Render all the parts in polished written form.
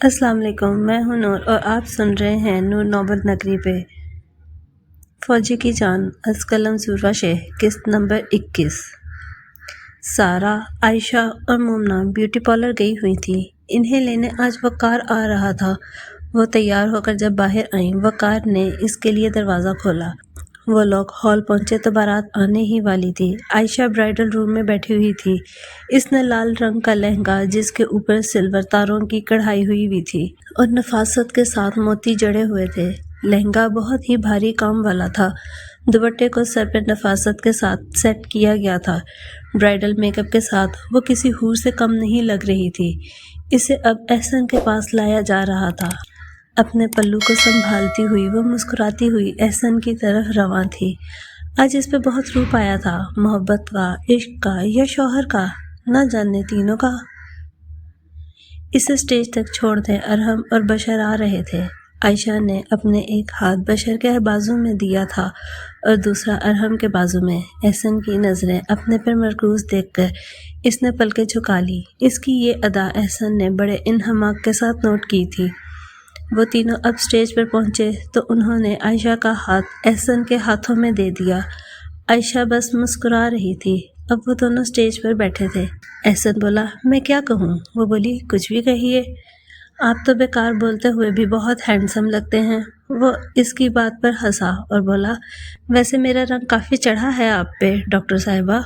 السلام علیکم، میں ہوں نور اور آپ سن رہے ہیں نور نوبت نگری پہ۔ فوجی کی جان از قلم زورا شہ قسط نمبر 21۔ سارا، عائشہ اور مومنہ بیوٹی پارلر گئی ہوئی تھی۔ انہیں لینے آج وقار آ رہا تھا۔ وہ تیار ہو کر جب باہر آئیں، وقار نے اس کے لیے دروازہ کھولا۔ وہ لوگ ہال پہنچے تو بارات آنے ہی والی تھی۔ عائشہ برائڈل روم میں بیٹھی ہوئی تھی۔ اس نے لال رنگ کا لہنگا جس کے اوپر سلور تاروں کی کڑھائی ہوئی تھی اور نفاست کے ساتھ موتی جڑے ہوئے تھے۔ لہنگا بہت ہی بھاری کام والا تھا۔ دوپٹے کو سر پہ نفاست کے ساتھ سیٹ کیا گیا تھا۔ برائڈل میک اپ کے ساتھ وہ کسی حور سے کم نہیں لگ رہی تھی۔ اسے اب احسن کے پاس لایا جا رہا تھا۔ اپنے پلو کو سنبھالتی ہوئی وہ مسکراتی ہوئی احسن کی طرف رواں تھی۔ آج اس پہ بہت روپ آیا تھا، محبت کا، عشق کا یا شوہر کا، نہ جانے تینوں کا۔ اسے سٹیج تک چھوڑ دیں ارحم اور بشر آ رہے تھے۔ عائشہ نے اپنے ایک ہاتھ بشر کے بازو میں دیا تھا اور دوسرا ارحم کے بازو میں۔ احسن کی نظریں اپنے پر مرکوز دیکھ کر اس نے پلکیں جھکا لی۔ اس کی یہ ادا احسن نے بڑے انہماک کے ساتھ نوٹ کی تھی۔ وہ تینوں اب سٹیج پر پہنچے تو انہوں نے عائشہ کا ہاتھ احسن کے ہاتھوں میں دے دیا۔ عائشہ بس مسکرا رہی تھی۔ اب وہ دونوں سٹیج پر بیٹھے تھے۔ احسن بولا، میں کیا کہوں؟ وہ بولی، کچھ بھی کہیے۔ آپ تو بیکار بولتے ہوئے بھی بہت ہینڈسم لگتے ہیں۔ وہ اس کی بات پر ہنسا اور بولا، ویسے میرا رنگ کافی چڑھا ہے آپ پہ ڈاکٹر صاحبہ۔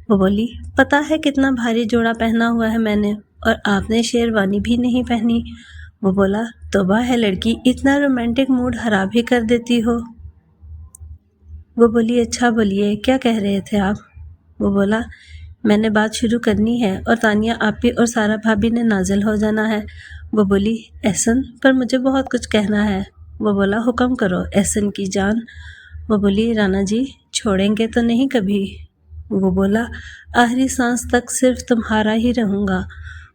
وہ بولی، پتہ ہے کتنا بھاری جوڑا پہنا ہوا ہے میں نے، اور آپ نے شیروانی بھی نہیں پہنی۔ وہ بولا، توبہ ہے لڑکی، اتنا رومانٹک موڈ خراب ہی کر دیتی ہو۔ وہ بولی، اچھا بولیے، کیا کہہ رہے تھے آپ؟ وہ بولا، میں نے بات شروع کرنی ہے اور تانیہ آپی اور سارا بھابی نے نازل ہو جانا ہے۔ وہ بولی، احسن، پر مجھے بہت کچھ کہنا ہے۔ وہ بولا، حکم کرو احسن کی جان۔ وہ بولی، رانا جی، چھوڑیں گے تو نہیں کبھی؟ وہ بولا، آخری سانس تک صرف تمہارا ہی رہوں گا۔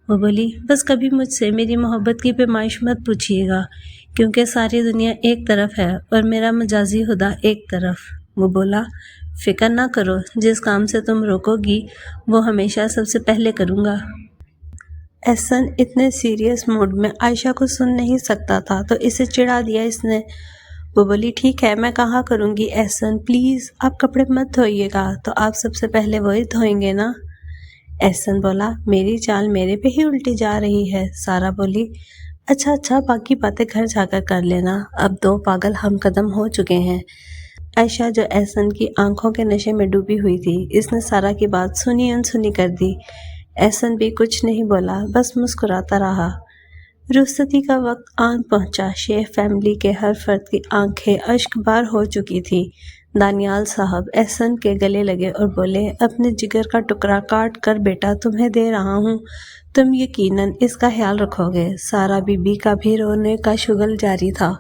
وہ بولی، بس کبھی مجھ سے میری محبت کی پیمائش مت پوچھیے گا، کیونکہ ساری دنیا ایک طرف ہے اور میرا مجازی خدا ایک طرف۔ وہ بولا، فکر نہ کرو، جس کام سے تم روکو گی وہ ہمیشہ سب سے پہلے کروں گا۔ احسن اتنے سیریس موڈ میں عائشہ کو سن نہیں سکتا تھا تو اسے چڑھا دیا اس نے۔ وہ بولی، ٹھیک ہے، میں کہا کروں گی احسن، پلیز آپ کپڑے مت دھوئیے گا، تو آپ سب سے پہلے وہی دھوئیں گے نا؟ احسن بولا، میری چال میرے پہ ہی الٹی جا رہی ہے۔ سارا بولی، اچھا باقی باتیں گھر جا کر کر لینا، اب دو پاگل ہم قدم ہو چکے ہیں۔ عائشہ جو احسن کی آنکھوں کے نشے میں ڈوبی ہوئی تھی، اس نے سارا کی بات سنی انسنی کر دی۔ احسن بھی کچھ نہیں بولا، بس مسکراتا رہا۔ رخصتی کا وقت آن پہنچا۔ شیخ فیملی کے ہر فرد کی آنکھیں اشک بار ہو چکی تھی۔ دانیال صاحب احسن کے گلے لگے اور بولے، اپنے جگر کا ٹکڑا کاٹ کر بیٹا تمہیں دے رہا ہوں، تم یقیناً اس کا خیال رکھو گے۔ سارا بی بی کا بھی رونے کا شغل جاری تھا۔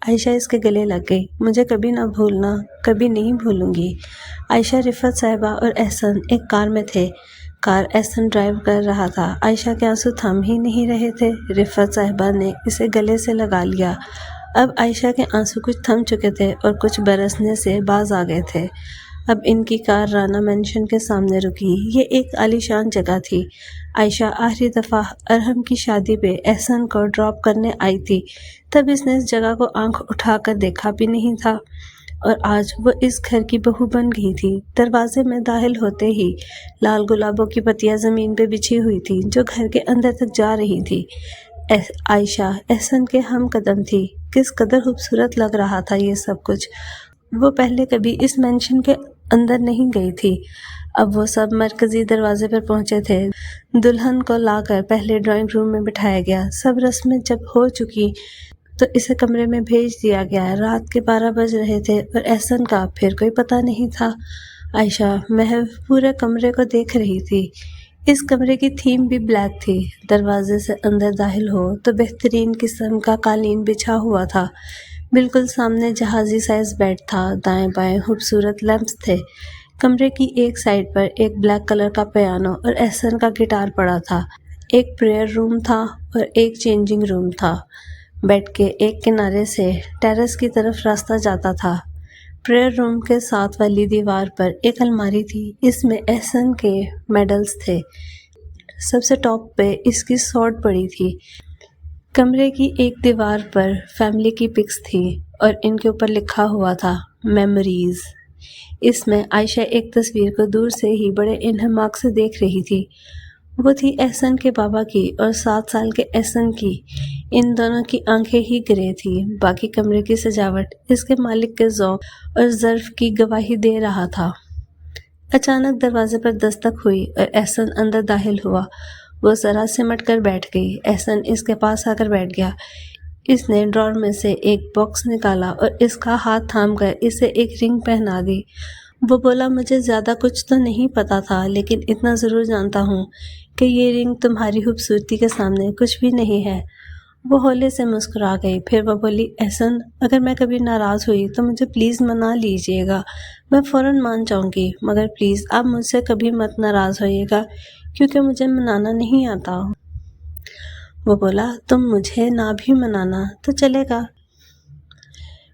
عائشہ اس کے گلے لگ گئی، مجھے کبھی نہ بھولنا، کبھی نہیں بھولوں گی۔ عائشہ، رفعت صاحبہ اور احسن ایک کار میں تھے۔ کار احسن ڈرائیو کر رہا تھا۔ عائشہ کے آنسو تھم ہی نہیں رہے تھے۔ رفعت صاحبہ نے اسے گلے سے لگا لیا۔ اب عائشہ کے آنسو کچھ تھم چکے تھے اور کچھ برسنے سے باز آ گئے تھے۔ اب ان کی کار رانا مینشن کے سامنے رکی۔ یہ ایک عالیشان جگہ تھی۔ عائشہ آخری دفعہ ارحم کی شادی پہ احسن کو ڈراپ کرنے آئی تھی، تب اس نے اس جگہ کو آنکھ اٹھا کر دیکھا بھی نہیں تھا، اور آج وہ اس گھر کی بہو بن گئی تھی۔ دروازے میں داخل ہوتے ہی لال گلابوں کی پتیاں زمین پہ بچھی ہوئی تھی جو گھر کے اندر تک جا رہی تھی۔ عائشہ احسن کے ہم قدم تھی۔ کس قدر خوبصورت لگ رہا تھا یہ سب کچھ۔ وہ پہلے کبھی اس مینشن کے اندر نہیں گئی تھی۔ اب وہ سب مرکزی دروازے پر پہنچے تھے۔ دلہن کو لا کر پہلے ڈرائنگ روم میں بٹھایا گیا۔ سب رسمیں جب ہو چکی تو اسے کمرے میں بھیج دیا گیا۔ رات کے 12 بج رہے تھے اور احسن کا پھر کوئی پتہ نہیں تھا۔ عائشہ محو پورے کمرے کو دیکھ رہی تھی۔ اس کمرے کی تھیم بھی بلیک تھی۔ دروازے سے اندر داخل ہو تو بہترین قسم کا قالین بچھا ہوا تھا۔ بالکل سامنے جہازی سائز بیڈ تھا۔ دائیں بائیں خوبصورت لیمپس تھے۔ کمرے کی ایک سائڈ پر ایک بلیک کلر کا پیانو اور احسن کا گٹار پڑا تھا۔ ایک پریئر روم تھا اور ایک چینجنگ روم تھا۔ بیڈ کے ایک کنارے سے ٹیرس کی طرف راستہ جاتا تھا۔ پریئر روم کے ساتھ والی دیوار پر ایک الماری تھی۔ اس میں احسن کے میڈلز تھے۔ سب سے ٹاپ پہ اس کی سوٹ پڑی تھی۔ کمرے کی ایک دیوار پر فیملی کی پکس تھی اور ان کے اوپر لکھا ہوا تھا میموریز۔ اس میں عائشہ ایک تصویر کو دور سے ہی بڑے انہماک سے دیکھ رہی تھی۔ وہ تھی احسن کے بابا کی اور 7 سال کے احسن کی۔ ان دونوں کی آنکھیں ہی گرے تھی، باقی کمرے کی سجاوٹ اس کے مالک کے ذوق اور ظرف کی گواہی دے رہا تھا۔ اچانک دروازے پر دستک ہوئی اور احسن اندر داخل ہوا۔ وہ ذرا سمٹ کر بیٹھ گئی۔ احسن اس کے پاس آ کر بیٹھ گیا۔ اس نے ڈرار میں سے ایک باکس نکالا اور اس کا ہاتھ تھام کر اسے ایک رنگ پہنا دی۔ وہ بولا، مجھے زیادہ کچھ تو نہیں پتا تھا، لیکن اتنا ضرور جانتا ہوں کہ یہ رنگ تمہاری خوبصورتی کے سامنے کچھ بھی نہیں ہے۔ وہ ہولے سے مسکرا گئی۔ پھر وہ بولی، احسن، اگر میں کبھی ناراض ہوئی تو مجھے پلیز منا لیجیے گا، میں فوراً مان جاؤں گی، مگر پلیز آپ مجھ سے کبھی مت ناراض ہوئیے گا کیونکہ مجھے منانا نہیں آتا۔ وہ بولا، تم مجھے نہ بھی منانا تو چلے گا،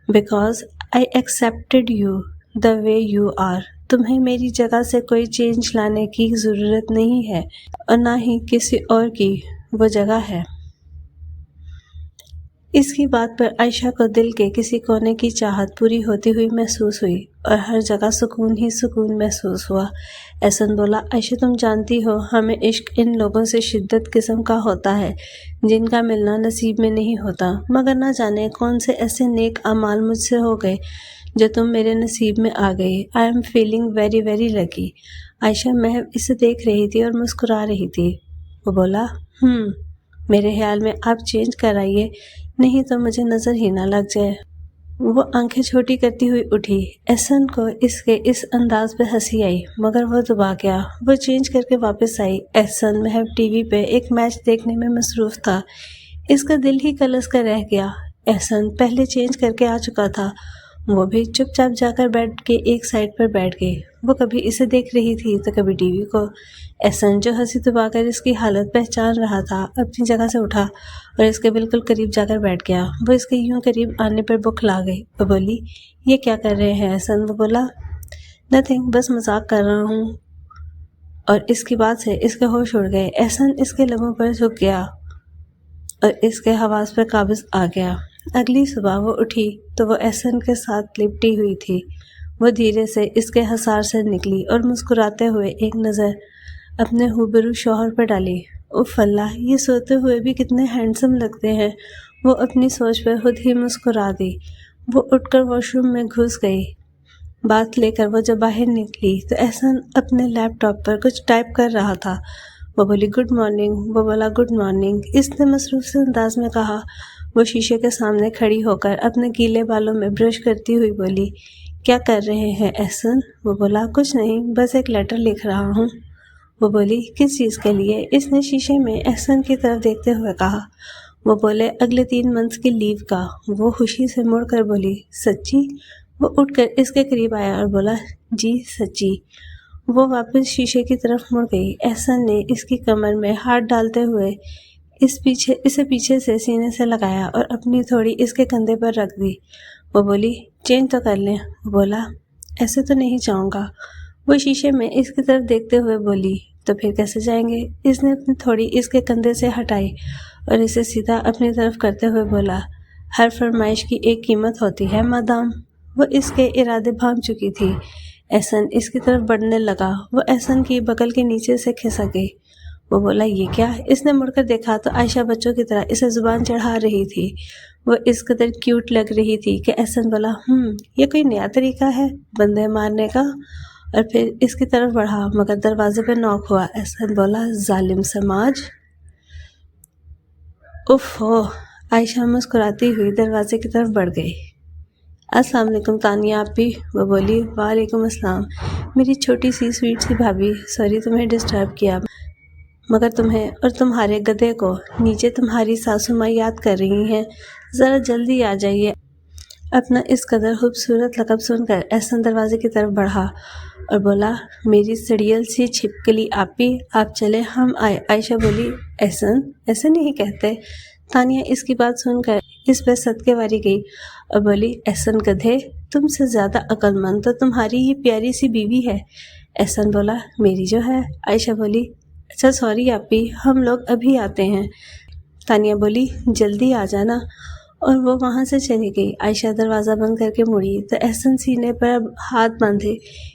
because I accepted you the way you are. تمہیں میری جگہ سے کوئی چینج لانے کی ضرورت نہیں ہے اور نہ ہی کسی اور کی وہ جگہ ہے۔ اس کی بات پر عائشہ کو دل کے کسی کونے کی چاہت پوری ہوتی ہوئی محسوس ہوئی اور ہر جگہ سکون ہی سکون محسوس ہوا۔ احسن بولا، عائشہ، تم جانتی ہو ہمیں عشق ان لوگوں سے شدت قسم کا ہوتا ہے جن کا ملنا نصیب میں نہیں ہوتا، مگر نہ جانے کون سے ایسے نیک اعمال مجھ سے ہو گئے جو تم میرے نصیب میں آ گئی۔ I am feeling very very lucky. Ayesha محض اسے دیکھ رہی تھی اور مسکرا رہی تھی۔ وہ بولا، میرے خیال میں آپ چینج کرائیے، نہیں تو مجھے نظر ہی نہ لگ جائے۔ وہ آنکھیں چھوٹی کرتی ہوئی اٹھی۔ احسن کو اس کے اس انداز پہ ہنسی آئی، مگر وہ دبا گیا۔ وہ چینج کر کے واپس آئی۔ احسن محض ٹی وی پہ ایک میچ دیکھنے میں مصروف تھا۔ اس کا دل ہی کلس کر رہ گیا۔ احسن پہلے چینج کر کے آ چکا تھا۔ وہ بھی چپ چاپ جا کر بیٹھ کے ایک سائڈ پر بیٹھ گئی۔ وہ کبھی اسے دیکھ رہی تھی تو کبھی ٹی وی کو۔ احسن جو ہنسی دبا کر اس کی حالت پہچان رہا تھا، اپنی جگہ سے اٹھا اور اس کے بالکل قریب جا کر بیٹھ گیا۔ وہ اس کے یوں قریب آنے پر بکھلا گئی۔ وہ بولی، یہ کیا کر رہے ہیں احسن؟ وہ بولا، نتھنگ، بس مذاق کر رہا ہوں۔ اور اس کی بات سے اس کے ہوش اڑ گئے۔ احسن اس کے لبوں پر جھک گیا اور اس کے حواس پر قابض آ گیا۔ اگلی صبح وہ اٹھی تو وہ احسن کے ساتھ لپٹی ہوئی تھی۔ وہ دھیرے سے اس کے حصار سے نکلی اور مسکراتے ہوئے ایک نظر اپنے ہوبرو شوہر پر ڈالی۔ اف اللہ، یہ سوتے ہوئے بھی کتنے ہینڈسم لگتے ہیں۔ وہ اپنی سوچ پر خود ہی مسکرا دی۔ وہ اٹھ کر واش روم میں گھس گئی۔ بات لے کر وہ جب باہر نکلی تو احسن اپنے لیپ ٹاپ پر کچھ ٹائپ کر رہا تھا۔ وہ بولی، گڈ مارننگ۔ وہ بولا، گڈ مارننگ۔ اس نے مصروف سے انداز میں کہا۔ وہ شیشے کے سامنے کھڑی ہو کر اپنے گیلے بالوں میں برش کرتی ہوئی بولی، کیا کر رہے ہیں احسن؟ وہ بولا، کچھ نہیں، بس ایک لیٹر لکھ رہا ہوں۔ وہ بولی، کس چیز کے لیے؟ اس نے شیشے میں احسن کی طرف دیکھتے ہوئے کہا۔ وہ بولے، اگلے 3 منتھس کی لیو کا۔ وہ خوشی سے مڑ کر بولی، سچی؟ وہ اٹھ کر اس کے قریب آیا اور بولا، جی سچی۔ وہ واپس شیشے کی طرف مڑ گئی۔ احسن نے اس کی کمر میں ہاتھ ڈالتے ہوئے اسے پیچھے سے سینے سے لگایا اور اپنی تھوڑی اس کے کندھے پر رکھ دی۔ وہ بولی، چینج تو کر لیں۔ وہ بولا، ایسے تو نہیں جاؤں گا۔ وہ شیشے میں اس کی طرف دیکھتے ہوئے بولی، تو پھر کیسے جائیں گے؟ اس نے اپنی تھوڑی اس کے کندھے سے ہٹائی اور اسے سیدھا اپنی طرف کرتے ہوئے بولا، ہر فرمائش کی ایک قیمت ہوتی ہے مادام۔ وہ اس کے ارادے بھانپ چکی تھی۔ احسن اس کی طرف بڑھنے لگا۔ وہ احسن کی بغل کے نیچے سے کھسک گئی۔ وہ بولا، یہ کیا؟ اس نے مڑ کر دیکھا تو عائشہ بچوں کی طرح اسے زبان چڑھا رہی تھی۔ وہ اس قدر کیوٹ لگ رہی تھی کہ احسن بولا، یہ کوئی نیا طریقہ ہے بندے مارنے کا؟ اور پھر اس کی طرف بڑھا، مگر دروازے پہ نوک ہوا۔ احسن بولا، ظالم سماج۔ اف ہو۔ عائشہ مسکراتی ہوئی دروازے کی طرف بڑھ گئی۔ السلام علیکم تانیہ آپی۔ وہ بولی، وعلیکم السلام میری چھوٹی سی سویٹ سی بھابھی، سوری تمہیں ڈسٹرب کیا، مگر تمہیں اور تمہارے گدھے کو نیچے تمہاری ساسو ماں یاد کر رہی ہیں، ذرا جلدی آ جائیے۔ اپنا اس قدر خوبصورت لقب سن کر احسن دروازے کی طرف بڑھا اور بولا، میری سڑیل سی چھپکلی آپی، آپ چلے ہم آئے۔ عائشہ بولی، احسن ایسے نہیں کہتے۔ تانیہ اس کی بات سن کر اس پہ صدقے واری گئی اور بولی، احسن گدھے، تم سے زیادہ عقل مند تو تمہاری یہ پیاری سی بیوی ہے۔ احسن بولا، میری جو ہے۔ عائشہ بولی، اچھا سوری آپی، ہم لوگ ابھی آتے ہیں۔ تانیہ بولی جلدی آ جانا، اور وہ وہاں سے چلی گئی۔ عائشہ دروازہ بند کر کے مڑی تو احسن سینے پر ہاتھ باندھے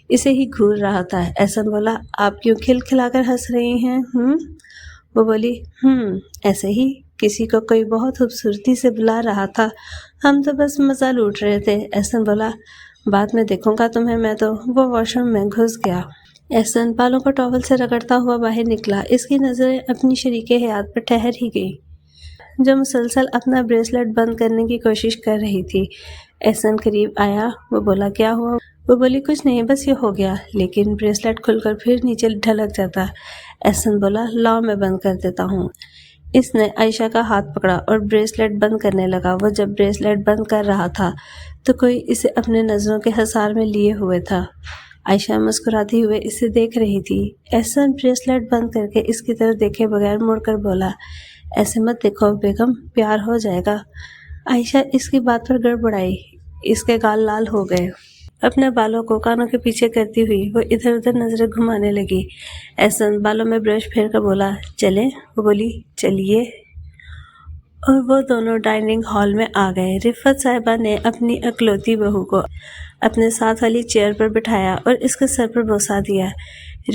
اسے ہی گھور رہا تھا۔ احسن بولا آپ کیوں کھل کھلا کر ہنس رہی ہیں؟ وہ بولی ایسے ہی، کسی کو کوئی بہت خوبصورتی سے بلا رہا تھا، ہم تو بس مزہ لوٹ رہے تھے۔ احسن بولا بعد میں دیکھوں گا تمہیں میں تو۔ وہ واش روم میں گھس گیا۔ احسن بالوں کو ٹاول سے رگڑتا ہوا باہر نکلا۔ اس کی نظریں اپنی شریک حیات پر ٹھہر ہی گئی جو مسلسل اپنا بریسلٹ بند کرنے کی کوشش کر رہی تھی۔ احسن قریب آیا۔ وہ بولا کیا ہوا؟ وہ بولی کچھ نہیں، بس یہ ہو گیا، لیکن بریسلٹ کھل کر پھر نیچے ڈھلک جاتا۔ احسن بولا لاؤ میں بند کر دیتا ہوں۔ اس نے عائشہ کا ہاتھ پکڑا اور بریسلٹ بند کرنے لگا۔ وہ جب بریسلٹ بند کر رہا تھا تو کوئی اسے اپنے نظروں کے حصار میں لیے ہوئے تھا۔ عائشہ مسکراتی ہوئے اسے دیکھ رہی تھی۔ احسن بریسلٹ بند کر کے اس کی طرف دیکھے بغیر مڑ کر بولا ایسے مت دیکھو بیگم، پیار ہو جائے گا۔ عائشہ اس کی بات پر گڑبڑائی، اس کے گال لال ہو گئے۔ اپنے بالوں کو کانوں کے پیچھے کرتی ہوئی وہ ادھر ادھر نظریں گھمانے لگی۔ احسن بالوں میں برش پھیر کر بولا چلیں؟ وہ بولی چلیے، اور وہ دونوں ڈائننگ ہال میں آ گئے۔ رفعت صاحبہ نے اپنی اکلوتی بہو کو اپنے ساتھ والی چیئر پر بٹھایا اور اس کے سر پر بوسہ دیا۔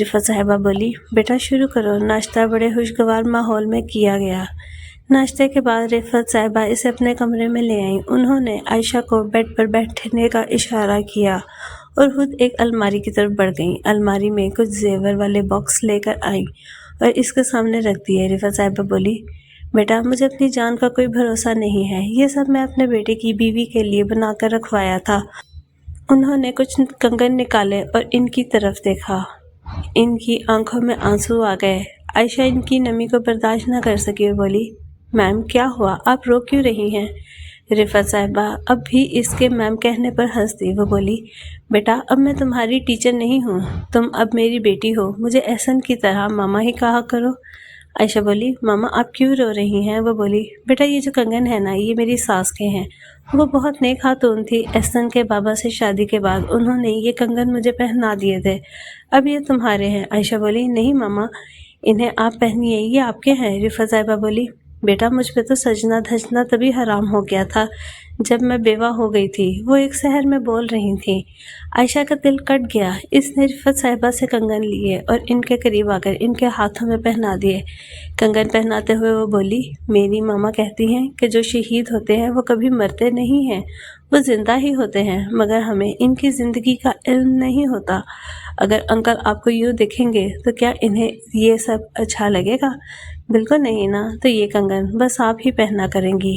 رفعت صاحبہ بولی بیٹا شروع کرو۔ ناشتہ بڑے خوشگوار ماحول میں کیا گیا۔ ناشتے کے بعد رفعت صاحبہ اسے اپنے کمرے میں لے آئیں۔ انہوں نے عائشہ کو بیڈ پر بیٹھنے کا اشارہ کیا اور خود ایک الماری کی طرف بڑھ گئیں۔ الماری میں کچھ زیور والے باکس لے کر آئیں اور اس کے سامنے رکھ دیے۔ رفعت صاحبہ بولی بیٹا مجھے اپنی جان کا کوئی بھروسہ نہیں ہے، یہ سب میں اپنے بیٹے کی بیوی کے لیے بنا کر رکھوایا تھا۔ انہوں نے کچھ کنگن نکالے اور ان کی طرف دیکھا۔ ان کی آنکھوں میں آنسو آ گئے۔ عائشہ ان کی نمی کو برداشت نہ کر سکی اور بولی میم کیا ہوا، آپ رو کیوں رہی ہیں؟ رفعت صاحبہ اب بھی اس کے میم کہنے پر ہنس دی۔ وہ بولی بیٹا اب میں تمہاری ٹیچر نہیں ہوں، تم اب میری بیٹی ہو، مجھے احسن کی طرح ماما ہی کہا کرو۔ عائشہ بولی ماما آپ کیوں رو رہی ہیں؟ وہ بولی بیٹا یہ جو کنگن ہے نا یہ میری ساس کے ہیں، وہ بہت نیک خاتون تھی۔ احسن کے بابا سے شادی کے بعد انہوں نے یہ کنگن مجھے پہنا دیے تھے، اب یہ تمہارے ہیں۔ عائشہ بولی نہیں ماما انہیں آپ پہنیے، یہ آپ کے ہیں۔ رفعت صاحبہ بولی بیٹا مجھ پہ تو سجنا دھجنا تبھی حرام ہو گیا تھا جب میں بیوہ ہو گئی تھی، وہ ایک شہر میں بول رہی تھی۔ عائشہ کا دل کٹ گیا۔ اس نے رفعت صاحبہ سے کنگن لیے اور ان کے قریب آ کر ان کے ہاتھوں میں پہنا دیے۔ کنگن پہناتے ہوئے وہ بولی میری ماما کہتی ہیں کہ جو شہید ہوتے ہیں وہ کبھی مرتے نہیں ہیں، وہ زندہ ہی ہوتے ہیں، مگر ہمیں ان کی زندگی کا علم نہیں ہوتا۔ اگر انکل آپ کو یوں دیکھیں گے تو کیا انہیں یہ سب اچھا لگے گا؟ بالکل نہیں نا، تو یہ کنگن بس آپ ہی پہنا کریں گی۔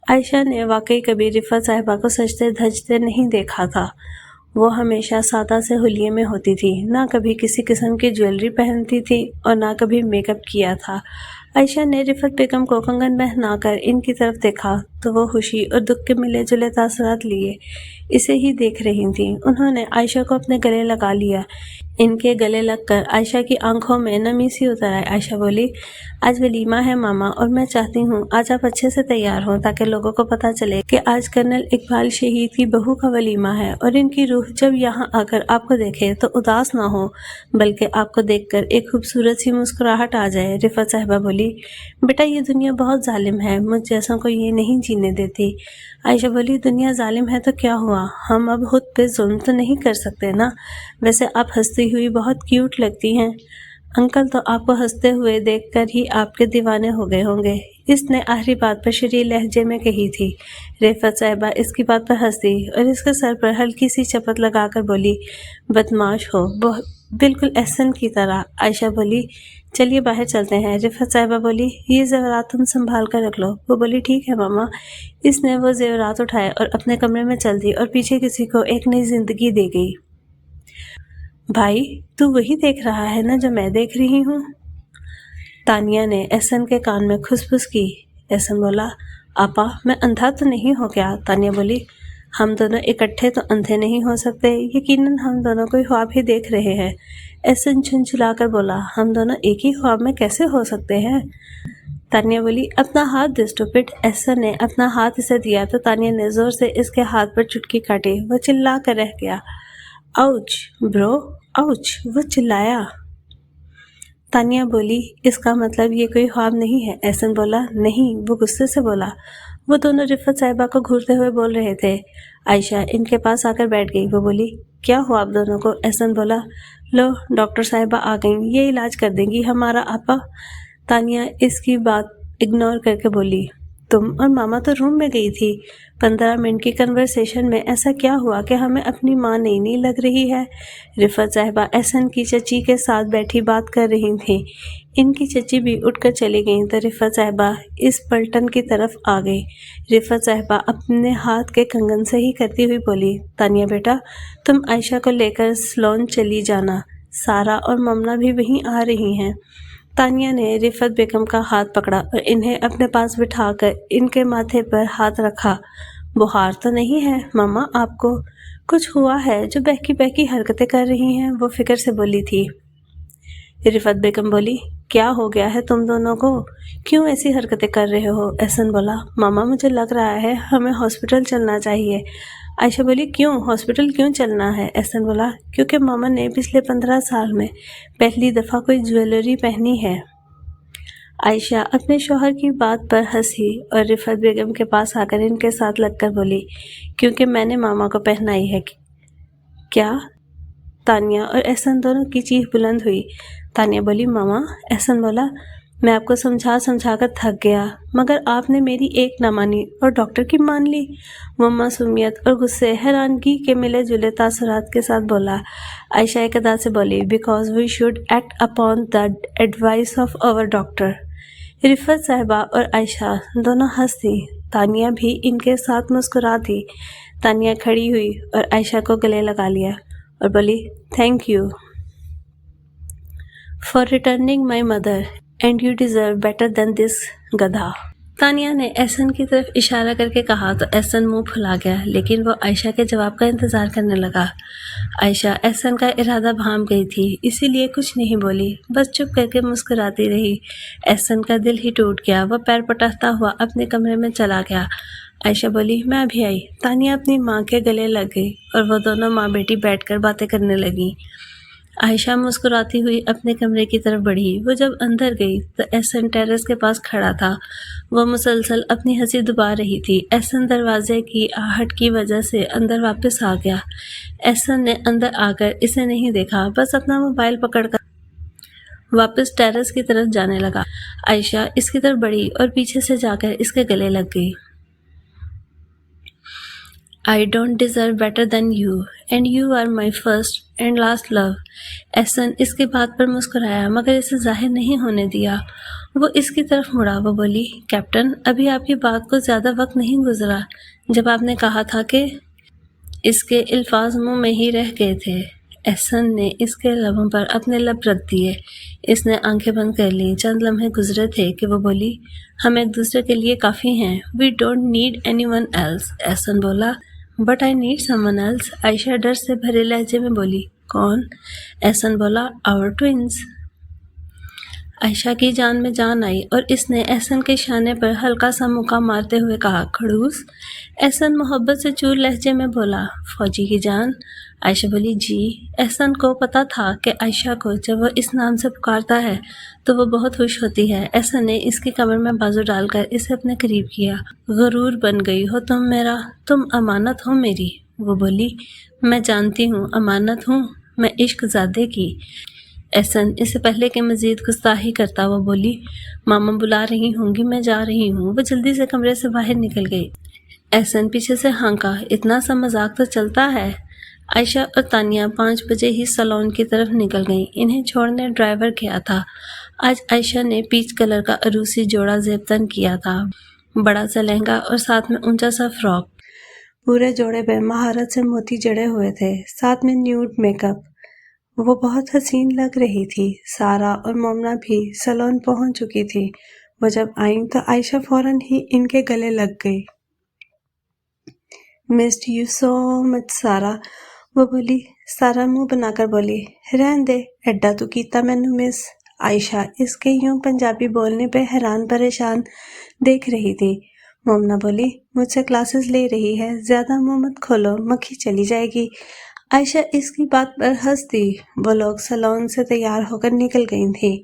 عائشہ نے واقعی کبھی رفعت صاحبہ کو سجتے دھجتے نہیں دیکھا تھا۔ وہ ہمیشہ سادہ سے حلیے میں ہوتی تھی، نہ کبھی کسی قسم کی جویلری پہنتی تھی اور نہ کبھی میک اپ کیا تھا۔ عائشہ نے رفعت بیگم کو کنگن پہنا کر ان کی طرف دیکھا تو وہ خوشی اور دکھ کے ملے جلے تاثرات لیے اسے ہی دیکھ رہی تھیں۔ انہوں نے عائشہ کو اپنے گلے لگا لیا۔ ان کے گلے لگ کر عائشہ کی آنکھوں میں نمی سی اتر آئی۔ عائشہ بولی آج ولیمہ ہے ماما، اور میں چاہتی ہوں آج آپ اچھے سے تیار ہوں تاکہ لوگوں کو پتہ چلے کہ آج کرنل اقبال شہید کی بہو کا ولیمہ ہے، اور ان کی روح جب یہاں آ کر آپ کو دیکھے تو اداس نہ ہو بلکہ آپ کو دیکھ کر ایک خوبصورت سی مسکراہٹ آ جائے۔ رفعت صاحبہ بولی بیٹا یہ دنیا بہت ظالم ہے، مجھ جیسوں کو یہ نہیں جینے دیتی۔ عائشہ بولی دنیا ظالم ہے تو کیا ہوا، ہم اب خود پہ ظلم تو نہیں کر سکتے نا؟ ویسے آپ ہنستی ہوئی بہت کیوٹ لگتی ہیں، انکل تو آپ کو ہنستے ہوئے دیکھ کر ہی آپ کے دیوانے ہو گئے ہوں گے۔ اس نے آخری بات پر شریح لہجے میں کہی تھی۔ رفعت صاحبہ اس کی بات پر ہنسی اور اس کے سر پر ہلکی سی چپت لگا کر بولی بدمعاش ہو، بالکل احسن کی طرح۔ عائشہ بولی چلیے باہر چلتے ہیں۔ رفعت صاحبہ بولی یہ زیورات تم سنبھال کر رکھ لو۔ وہ بولی ٹھیک ہے ماما۔ اس نے وہ زیورات اٹھائے اور اپنے کمرے میں چل دی اور پیچھے کسی کو ایک نئی زندگی دے گئی۔ بھائی تو وہی دیکھ رہا ہے نا جو میں دیکھ رہی ہوں؟ تانیہ نے احسن کے کان میں کھسپس کی۔ احسن بولا آپا میں اندھا تو نہیں ہو گیا؟ تانیہ بولی ہم دونوں اکٹھے تو اندھے نہیں ہو سکتے، یقیناً ہم دونوں کوئی خواب ہی دیکھ رہے ہیں۔ احسن جھنجھلا کر بولا ہم دونوں ایک ہی خواب میں کیسے ہو سکتے ہیں؟ تانیہ بولی اپنا ہاتھ دے اسٹوپڈ۔ احسن نے اپنا ہاتھ اسے دیا تو تانیہ نے زور سے اس کے ہاتھ پر چٹکی کاٹی۔ وہ چلا کر رہ گیا۔ آؤچ برو آؤچ، وہ چلایا۔ تانیہ بولی اس کا مطلب یہ کوئی خواب نہیں ہے؟ احسن بولا نہیں، وہ غصے سے بولا۔ وہ دونوں رفت صاحبہ کو گھورتے ہوئے بول رہے تھے۔ عائشہ ان کے پاس آ کر بیٹھ گئی۔ وہ بولی کیا ہوا آپ دونوں کو؟ احسن بولا لو ڈاکٹر صاحبہ آ گئیں، یہ علاج کر دیں گی ہمارا آپا۔ تانیہ اس کی بات اگنور کر کے بولی تم اور ماما تو روم میں گئی تھی، 15 منٹ کی کنورسیشن میں ایسا کیا ہوا کہ ہمیں اپنی ماں نہیں لگ رہی ہے؟ رفت صاحبہ احسن کی چچی کے ساتھ بیٹھی بات کر رہی تھیں۔ ان کی چچی بھی اٹھ کر چلی گئیں تو رفت صاحبہ اس پلٹن کی طرف آ گئی۔ رفت صاحبہ اپنے ہاتھ کے کنگن صحیح کرتی ہوئی بولی تانیہ بیٹا تم عائشہ کو لے کر سلون چلی جانا، سارا اور ممنا بھی وہیں آ رہی ہیں۔ تانیہ نے رفت بیگم کا ہاتھ پکڑا اور انہیں اپنے پاس بٹھا کر ان کے ماتھے پر ہاتھ رکھا۔ بخار تو نہیں ہے ماما آپ کو؟ کچھ ہوا ہے جو بہکی بہکی حرکتیں کر رہی ہیں؟ وہ فکر سے بولی تھی۔ رفت بیگم بولی کیا ہو گیا ہے تم دونوں کو؟ کیوں ایسی حرکتیں کر رہے ہو؟ احسن بولا ماما مجھے لگ رہا ہے ہمیں ہاسپٹل چلنا چاہیے۔ عائشہ بولی کیوں ہاسپٹل کیوں چلنا ہے؟ احسن بولا کیونکہ ماما نے پچھلے 15 سال میں پہلی دفعہ کوئی جویلری پہنی ہے۔ عائشہ اپنے شوہر کی بات پر ہنسی اور رفت بیگم کے پاس آ کر ان کے ساتھ لگ کر بولی کیونکہ میں نے ماما کو پہنائی ہے۔ کیا؟ تانیہ اور احسن دونوں کی چیخ بلند ہوئی۔ تانیہ بولی ماما۔ احسن بولا میں آپ کو سمجھا کر تھک گیا مگر آپ نے میری ایک نہ مانی اور ڈاکٹر کی مان لی۔ وہ معصومیت اور غصے حیرانگی کے ملے جلے تاثرات کے ساتھ بولا۔ عائشہ ایک ادا سے بولی because we should act upon the advice of our doctor. رفت صاحبہ اور عائشہ دونوں ہنس دی، تانیہ بھی ان کے ساتھ مسکرا دی۔ تانیہ کھڑی ہوئی اور عائشہ کو گلے لگا لیا اور بولی thank you for returning my mother and you deserve better than this گدھا۔ تانیہ نے احسن کی طرف اشارہ کر کے کہا تو احسن منہ پھلا گیا لیکن وہ عائشہ کے جواب کا انتظار کرنے لگا۔ عائشہ احسن کا ارادہ بھانپ گئی تھی اسی لیے کچھ نہیں بولی، بس چپ کر کے مسکراتی رہی۔ احسن کا دل ہی ٹوٹ گیا، وہ پیر پٹکتا ہوا اپنے کمرے میں چلا گیا۔ عائشہ بولی میں ابھی آئی۔ تانیہ اپنی ماں کے گلے لگ گئی اور وہ دونوں ماں بیٹی بیٹھ کر باتیں کرنے لگیں۔ عائشہ مسکراتی ہوئی اپنے کمرے کی طرف بڑھی۔ وہ جب اندر گئی تو احسن ٹیرس کے پاس کھڑا تھا، وہ مسلسل اپنی ہنسی دبا رہی تھی۔ احسن دروازے کی آہٹ کی وجہ سے اندر واپس آ گیا۔ احسن نے اندر آ کر اسے نہیں دیکھا، بس اپنا موبائل پکڑ کر واپس ٹیرس کی طرف جانے لگا۔ عائشہ اس کی طرف بڑھی اور پیچھے سے جا کر اس کے گلے لگ گئی۔ I don't deserve better than you and you are my first and last love۔ احسن اس کی بات پر مسکرایا مگر اسے ظاہر نہیں ہونے دیا۔ وہ اس کی طرف مڑا، وہ بولی کیپٹن ابھی آپ کی بات کو زیادہ وقت نہیں گزرا جب آپ نے کہا تھا کہ اس کے الفاظ منہ میں ہی رہ گئے تھے۔ احسن نے اس کے لبوں پر اپنے لب رکھ دیے، اس نے آنکھیں بند کر لیں۔ چند لمحے گزرے تھے کہ وہ بولی ہم ایک دوسرے کے لیے کافی ہیں۔ We don't need anyone else۔ احسن بولا But I need someone else۔ عائشہ ڈر سے بھرے لہجے میں بولی کون؟ احسن بولا Our twins۔ عائشہ کی جان میں جان آئی اور اس نے احسن کے شانے پر ہلکا سا مکہ مارتے ہوئے کہا کھڑوس۔ احسن محبت سے چور لہجے میں بولا فوجی کی جان۔ عائشہ بولی جی۔ احسن کو پتا تھا کہ عائشہ کو جب وہ اس نام سے پکارتا ہے تو وہ بہت خوش ہوتی ہے۔ احسن نے اس کی کمر میں بازو ڈال کر اسے اپنے قریب کیا۔ غرور بن گئی ہو تم میرا، تم امانت ہو میری۔ وہ بولی میں جانتی ہوں امانت ہوں میں عشق زادے کی۔ احسن اس سے پہلے کہ مزید گستاخی کرتا وہ بولی ماما بلا رہی ہوں گی میں جا رہی ہوں۔ وہ جلدی سے کمرے سے باہر نکل گئی۔ احسن پیچھے سے ہانکا اتنا سا مذاق تو چلتا ہے۔ عائشہ اور تانیہ 5 بجے ہی سالون کی طرف نکل گئیں۔ انہیں چھوڑنے ڈرائیور گیا تھا۔ آج عائشہ نے پیچ کلر کا عروسی جوڑا زیب تن کیا تھا، بڑا سا لہنگا اور ساتھ میں اونچا سا فراک۔ پورے جوڑے پہ مہارت سے موتی جڑے ہوئے تھے، ساتھ میں نیوڈ میک اپ۔ وہ بہت حسین لگ رہی تھی۔ سارا اور مومنا بھی سالون پہنچ چکی تھی۔ وہ جب آئیں تو عائشہ فوراً ہی ان کے گلے لگ گئی۔ مسڈ یو سو مچ سارا۔ وہ بولی۔ سارا منہ بنا کر بولی رہن دے ایڈا تو کیتا مینوں مس۔ عائشہ اس کے یوں پنجابی بولنے پہ حیران پریشان دیکھ رہی تھی۔ مومنا بولی مجھ سے کلاسز لے رہی ہے، زیادہ منہ مت کھولو، مکھی چلی جائے گی۔ عائشہ اس کی بات پر ہنس دی۔ وہ لوگ سیلون سے تیار ہو کر نکل گئی تھیں۔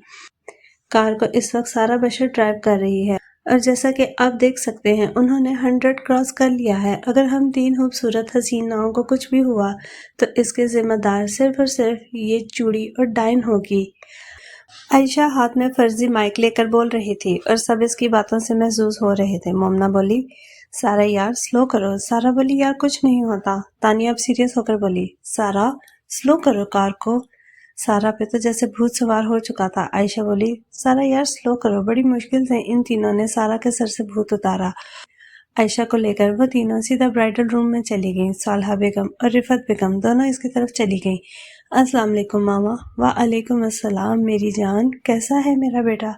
کار کو اس وقت سارا بشر ڈرائیو کر رہی ہے اور جیسا کہ آپ دیکھ سکتے ہیں انہوں نے 100 کراس کر لیا ہے۔ اگر ہم 3 خوبصورت حسیناؤں کو کچھ بھی ہوا تو اس کے ذمہ دار صرف اور صرف یہ چوڑی اور ڈائن ہوگی۔ عائشہ ہاتھ میں فرضی مائک لے کر بول رہی تھی اور سب اس کی باتوں سے محظوظ ہو رہے تھے۔ مومنہ بولی، سارا یار سلو کرو۔ سارا بولی، یار کچھ نہیں ہوتا۔ تانیہ اب سیریس ہو کر بولی، سارا سلو کرو کار کو۔ سارا پہ تو جیسے بھوت سوار ہو چکا تھا۔ عائشہ بولی، سارا یار سلو کرو۔ بڑی مشکل سے ان تینوں نے سارا کے سر سے بھوت اتارا۔ عائشہ کو لے کر وہ تینوں سیدھا برائڈل روم میں چلی گئیں۔ صالحہ بیگم اور رفعت بیگم دونوں اس کی طرف چلی گئیں۔ السلام علیکم ماما۔ وعلیکم السلام میری جان، کیسا ہے میرا بیٹا؟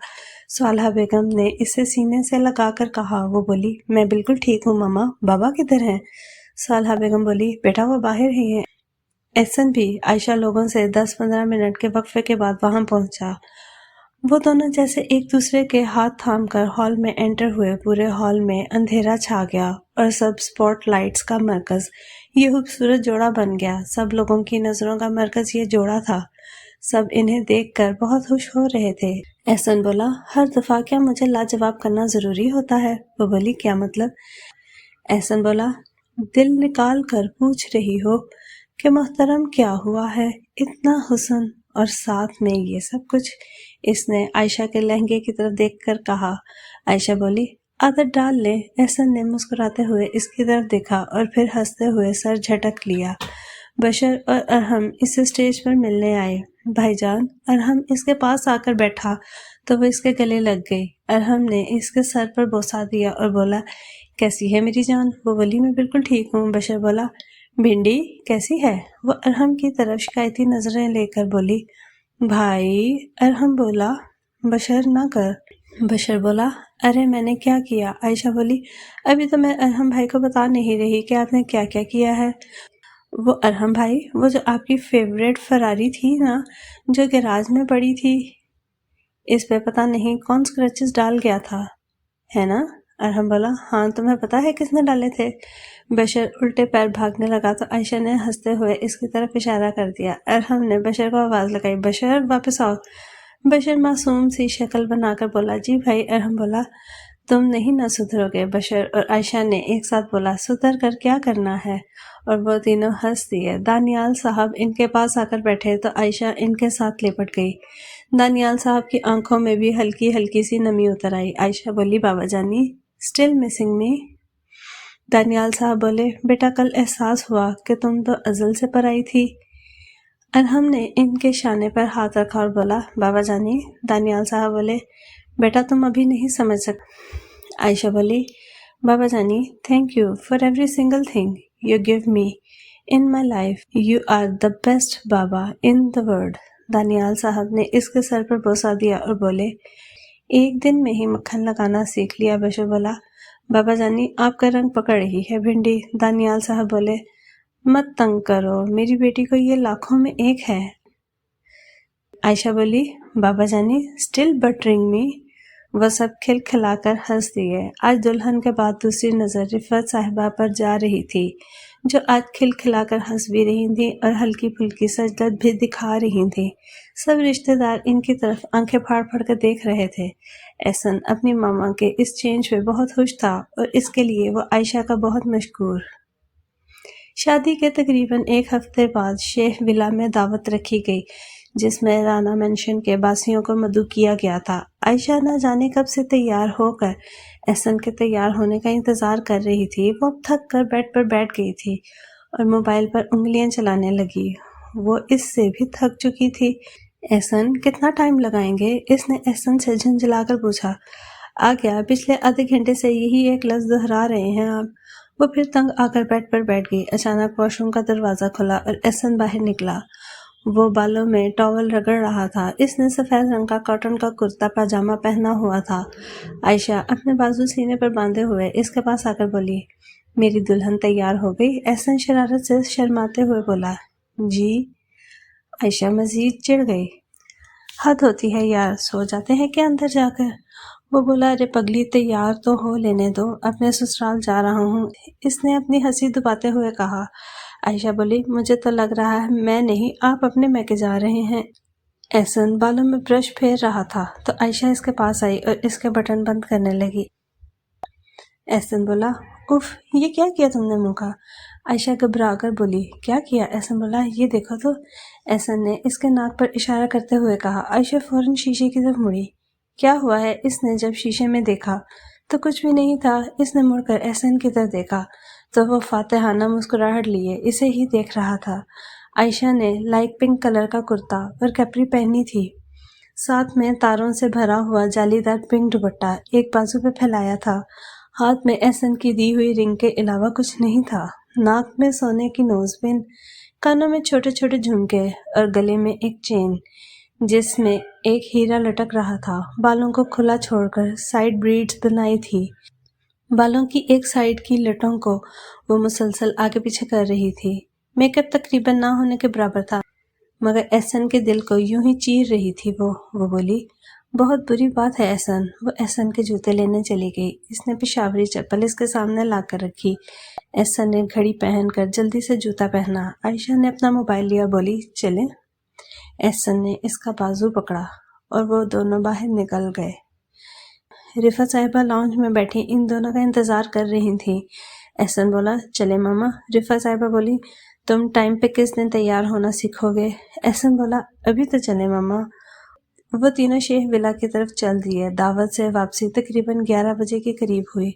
صالحہ بیگم نے اسے سینے سے لگا کر کہا۔ وہ بولی، میں بالکل ٹھیک ہوں ماما، بابا کدھر ہیں؟ صالحہ بیگم بولی، بیٹا وہ باہر ہی ہیں۔ احسن بھی عائشہ لوگوں سے 10-15 منٹ کے وقفے کے بعد وہاں پہنچا۔ وہ دونوں جیسے ایک دوسرے کے ہاتھ تھام کر ہال میں انٹر ہوئے۔ پورے ہال میں اندھیرا چھا گیا اور سب سپاٹ لائٹس کا مرکز یہ خوبصورت جوڑا بن گیا۔ سب لوگوں کی نظروں کا مرکز یہ جوڑا تھا۔ سب انہیں دیکھ کر بہت خوش ہو رہے تھے۔ احسن بولا، ہر دفعہ کیا مجھے لاجواب کرنا ضروری ہوتا ہے؟ وہ بولی، کیا مطلب؟ احسن بولا، دل نکال کر پوچھ رہی ہو کہ محترم کیا ہوا ہے؟ اتنا حسن اور ساتھ میں یہ سب کچھ؟ اس نے عائشہ کے لہنگے کی طرف دیکھ کر کہا۔ عائشہ بولی، عادت ڈال لے۔ احسن نے مسکراتے ہوئے اس کی طرف دیکھا اور پھر ہنستے ہوئے سر جھٹک لیا۔ بشر اور ارحم اس اسٹیج پر ملنے آئے۔ بھائی جان، ارحم اس کے پاس آ کر بیٹھا تو وہ اس کے گلے لگ گئی۔ ارحم نے اس کے سر پر بوسہ دیا اور بولا، کیسی ہے میری جان؟ وہ بولی، میں بالکل ٹھیک ہوں۔ بشر بولا، بھنڈی کیسی ہے؟ وہ ارحم کی طرف شکایتی نظریں لے کر بولی، بھائی۔ ارحم بولا، بشر نہ کر۔ بشر بولا، ارے میں نے کیا کیا؟ عائشہ بولی، ابھی تو میں ارحم بھائی کو بتا نہیں رہی کہ آپ نے کیا کیا کیا ہے۔ وہ ارحم بھائی، وہ جو آپ کی فیوریٹ فراری تھی نا، جو گیراج میں پڑی تھی، اس پہ پتہ نہیں کون سکریچز ڈال گیا تھا، ہے نا؟ ارحم بولا، ہاں تمہیں پتا ہے کس نے ڈالے تھے؟ بشر الٹے پیر بھاگنے لگا تو عائشہ نے ہنستے ہوئے اس کی طرف اشارہ کر دیا۔ ارحم نے بشر کو آواز لگائی، بشر واپس آؤ۔ بشر معصوم سی شکل بنا کر بولا، جی بھائی۔ ارحم بولا، تم نہیں نہ سدھرو گے۔ بشر اور عائشہ نے ایک ساتھ بولا، سدھر کر کیا کرنا ہے؟ اور وہ تینوں ہنس دیے۔ دانیال صاحب ان کے پاس آ کر بیٹھے تو عائشہ ان کے ساتھ لپٹ گئی۔ دانیال صاحب کی آنکھوں میں بھی ہلکی ہلکی سی نمی اتر آئی۔ عائشہ بولی، بابا جانی اسٹل مسنگ می؟ دانیال صاحب بولے، بیٹا کل احساس ہوا کہ تم تو ازل سے پرائی تھی۔ ارحم نے ان کے شانے پر ہاتھ رکھا اور بولا، بابا جانی۔ دانیال صاحب بولے، بیٹا تم ابھی نہیں سمجھ سکتے۔ عائشہ بولی، بابا جانی، thank you for every single thing you gave me in my life. You are the best بابا ان دا ورلڈ۔ دانیال صاحب نے اس کے سر پر بوسہ دیا اور بولے، ایک دن میں ہی مکھن لگانا سیکھ لیا۔ بشر بولا، بابا جانی آپ کا رنگ پکڑ رہی ہے بھنڈی۔ دانیال صاحب بولے، مت تنگ کرو، میری بیٹی کو یہ لاکھوں میں ایک ہے۔ عائشہ بولی، بابا جانی اسٹل بٹرنگ می۔ وہ سب کھلکھلا کر ہنس دیے۔ آج دلہن کے بعد دوسری نظر رفعت صاحبہ پر جا رہی تھی، جو آج کھلکھلا کر ہنس بھی رہی تھیں اور ہلکی پھلکی سجدت بھی دکھا رہی تھیں۔ سب رشتہ دار ان کی طرف آنکھیں پھاڑ پھاڑ کر دیکھ رہے تھے۔ احسن اپنی ماما کے اس چینج پہ بہت خوش تھا اور اس کے لیے وہ عائشہ کا بہت مشکور۔ شادی کے تقریباً ایک ہفتے بعد شیخ ولا میں دعوت رکھی گئی، جس میں رانا مینشن کے باسیوں کو مدعو کیا گیا تھا۔ عائشہ نہ جانے کب سے تیار ہو کر احسن کے تیار ہونے کا انتظار کر رہی تھی۔ وہ اب تھک کر بیڈ پر بیٹھ گئی تھی اور موبائل پر انگلیاں چلانے لگی۔ وہ اس سے بھی تھک چکی تھی۔ احسن کتنا ٹائم لگائیں گے؟ اس نے احسن سے جھنجھلا کر پوچھا۔ آ گیا، پچھلے آدھے گھنٹے سے یہی ایک لفظ دہرا رہے ہیں آپ۔ وہ پھر تنگ آ کر بیڈ پر بیٹھ گئی۔ اچانک واش روم کا دروازہ کھلا اور احسن باہر نکلا۔ وہ بالوں میں ٹاول رگڑ رہا تھا۔ اس نے سفید رنگ کا کاٹن کا کرتا پاجامہ پہنا ہوا تھا۔ عائشہ اپنے بازو سینے پر باندھے ہوئے اس کے پاس آ کر بولی، میری دلہن تیار ہو گئی؟ احسن شرارت سے شرماتے ہوئے بولا، جی۔ عائشہ مزید چڑ گئی۔ حد ہوتی ہے یار، سو جاتے ہیں کہ اندر جا کر؟ وہ بولا، ارے پگلی تیار تو ہو لینے دو، اپنے سسرال جا رہا ہوں۔ اس نے اپنی ہنسی دباتے ہوئے کہا۔ عائشہ بولی مجھے تو لگ رہا ہے میں نہیں، آپ اپنے میکے جا رہے ہیں۔ احسن بالوں میں برش پھیر رہا تھا تو عائشہ اس کے پاس آئی اور اس کے بٹن بند کرنے لگی۔ احسن بولا اف یہ کیا کیا تم نے منہ کا؟ عائشہ گھبرا کر بولی کیا کیا؟ احسن بولا یہ دیکھو تو۔ احسن نے اس کے ناک پر اشارہ کرتے ہوئے کہا۔ عائشہ فوراً شیشے کی طرف مڑی۔ کیا ہوا ہے؟ اس نے جب شیشے میں دیکھا تو کچھ بھی نہیں تھا۔ اس نے مڑ کر احسن کی طرف دیکھا تو وہ فاتحانہ مسکراہٹ لیے اسے ہی دیکھ رہا تھا۔ عائشہ نے لائٹ پنک کلر کا کرتا اور کپری پہنی تھی، ساتھ میں تاروں سے بھرا ہوا جالی دار پنک دوپٹہ ایک بازو پہ پھیلایا تھا۔ ہاتھ میں احسن کی دی ہوئی رنگ کے علاوہ کچھ نہیں تھا۔ ناک میں سونے کی نوز پن، کانوں میں چھوٹے چھوٹے جھمکے اور گلے میں ایک چین جس میں ایک ہیرا لٹک رہا تھا۔ بالوں کو کھلا چھوڑ کر سائیڈ بریڈز بنائی تھی۔ بالوں کی ایک سائیڈ کی لٹوں کو وہ مسلسل آگے پیچھے کر رہی تھی۔ میک اپ تقریباً نہ ہونے کے برابر تھا مگر احسن کے دل کو یوں ہی چیر رہی تھی۔ وہ بولی بہت بری بات ہے احسن۔ وہ احسن کے جوتے لینے چلی گئی۔ اس نے پشاوری چپل اس کے سامنے لا کر رکھی۔ احسن نے گھڑی پہن کر جلدی سے جوتا پہنا۔ عائشہ نے اپنا موبائل لیا، بولی چلیں؟ احسن نے اس کا بازو پکڑا اور وہ دونوں باہر نکل گئے۔ رفعت صاحبہ لاؤنج میں بیٹھی ان دونوں کا انتظار کر رہی تھیں۔ احسن بولا چلے ماما؟ رفعت صاحبہ بولی تم ٹائم پہ کس دن تیار ہونا سیکھو گے؟ احسن بولا ابھی تو چلے ماما۔ وہ تینوں شیخ ولا کی طرف چل دیے۔ دعوت سے واپسی تقریباً 11 بجے کے قریب ہوئی۔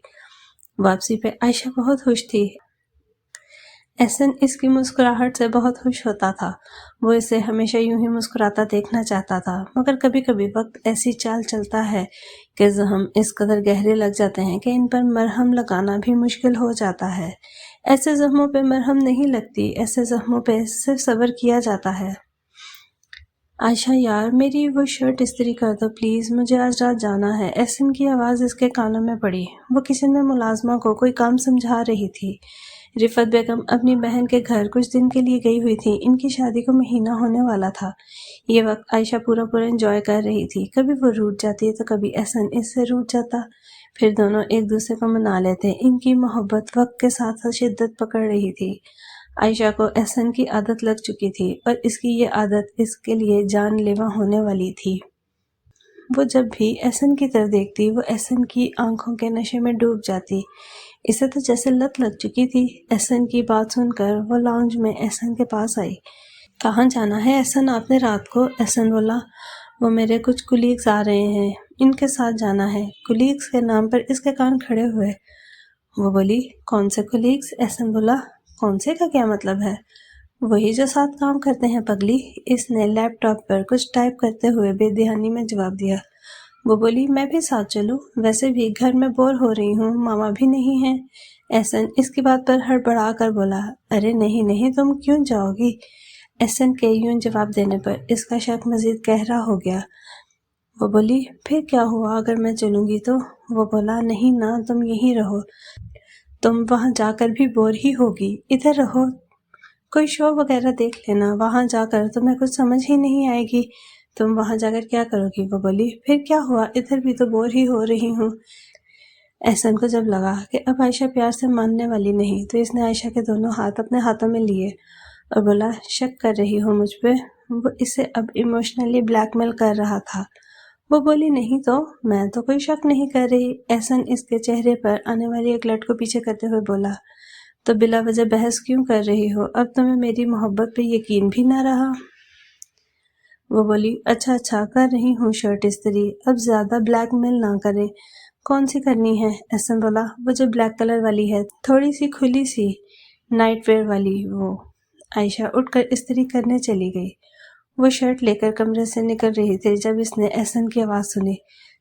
واپسی پہ عائشہ بہت خوش تھی۔ احسن اس کی مسکراہٹ سے بہت خوش ہوتا تھا۔ وہ اسے ہمیشہ یوں ہی مسکراتا دیکھنا چاہتا تھا مگر کبھی کبھی وقت ایسی چال چلتا ہے کہ زخم اس قدر گہرے لگ جاتے ہیں کہ ان پر مرہم لگانا بھی مشکل ہو جاتا ہے۔ ایسے زخموں پہ مرہم نہیں لگتی، ایسے زخموں پہ صرف صبر کیا جاتا ہے۔ عائشہ یار میری وہ شرٹ استری کر دو پلیز، مجھے آج رات جانا ہے۔ احسن کی آواز اس کے کانوں میں پڑی۔ وہ کچن میں ملازمہ کو کوئی کام سمجھا رہی تھی۔ رفعت بیگم اپنی بہن کے گھر کچھ دن کے لیے گئی ہوئی تھی۔ ان کی شادی کو مہینہ ہونے والا تھا۔ یہ وقت عائشہ پورا انجوائے کر رہی تھی۔ کبھی وہ روٹھ جاتی تو کبھی احسن اس سے روٹھ جاتا، پھر دونوں ایک دوسرے کو منا لیتے۔ ان کی محبت وقت کے ساتھ شدت پکڑ رہی تھی۔ عائشہ کو احسن کی عادت لگ چکی تھی اور اس کی یہ عادت اس کے لیے جان لیوا ہونے والی تھی۔ وہ جب بھی احسن کی طرف دیکھتی وہ احسن کی آنکھوں کے نشے میں ڈوب جاتی۔ اسے تو جیسے لت لگ چکی تھی۔ احسن کی بات سن کر وہ لاؤنج میں احسن کے پاس آئی۔ کہاں جانا ہے احسن آپ نے رات کو؟ احسن بولا وہ میرے کچھ کولیگز آ رہے ہیں، ان کے ساتھ جانا ہے۔ کولیگز کے نام پر اس کے کان کھڑے ہوئے۔ وہ بولی کون سے کولیگز؟ احسن بولا کون سے کا کیا مطلب ہے؟ وہی جو ساتھ کام کرتے ہیں پگلی۔ اس نے لیپ ٹاپ پر کچھ ٹائپ کرتے ہوئے بے دھیانی میں جواب دیا۔ وہ بولی میں بھی ساتھ چلوں؟ ویسے بھی گھر میں بور ہو رہی ہوں، ماما بھی نہیں ہیں۔ احسن اس کی بات پر ہڑبڑا کر بولا ارے نہیں تم کیوں جاؤ گی؟ احسن کے یوں جواب دینے پر اس کا شک مزید گہرا ہو گیا۔ وہ بولی پھر کیا ہوا اگر میں چلوں گی تو؟ وہ بولا نہیں نا تم یہیں رہو، تم وہاں جا کر بھی بور ہی ہوگی، ادھر رہو، کوئی شو وغیرہ دیکھ لینا، وہاں جا کر تمہیں کچھ سمجھ ہی نہیں آئے گی، تم وہاں جا کر کیا کرو گی؟ وہ بولی پھر کیا ہوا، ادھر بھی تو بور ہی ہو رہی ہوں۔ احسن کو جب لگا کہ اب عائشہ پیار سے ماننے والی نہیں تو اس نے عائشہ کے دونوں ہاتھ اپنے ہاتھوں میں لیے اور بولا شک کر رہی ہو مجھ پہ؟ وہ اسے اب ایموشنلی بلیک میل کر رہا تھا۔ وہ بولی نہیں تو، میں تو کوئی شک نہیں کر رہی۔ احسن اس کے چہرے پر آنے والی ایک لٹ کو پیچھے کرتے ہوئے بولا تو بلا وجہ بحث کیوں کر رہی ہو؟ اب تمہیں میری محبت پہ یقین بھی نہ رہا؟ وہ بولی اچھا کر رہی ہوں شرٹ استری، اب زیادہ بلیک میل نہ کریں۔ کون سی کرنی ہے؟ احسن بولا وہ جو بلیک کلر والی ہے، تھوڑی سی کھلی سی نائٹ ویئر والی وہ۔ عائشہ اٹھ کر استری کرنے چلی گئی۔ وہ شرٹ لے کر کمرے سے نکل رہی تھی جب اس نے احسن کی آواز سنی۔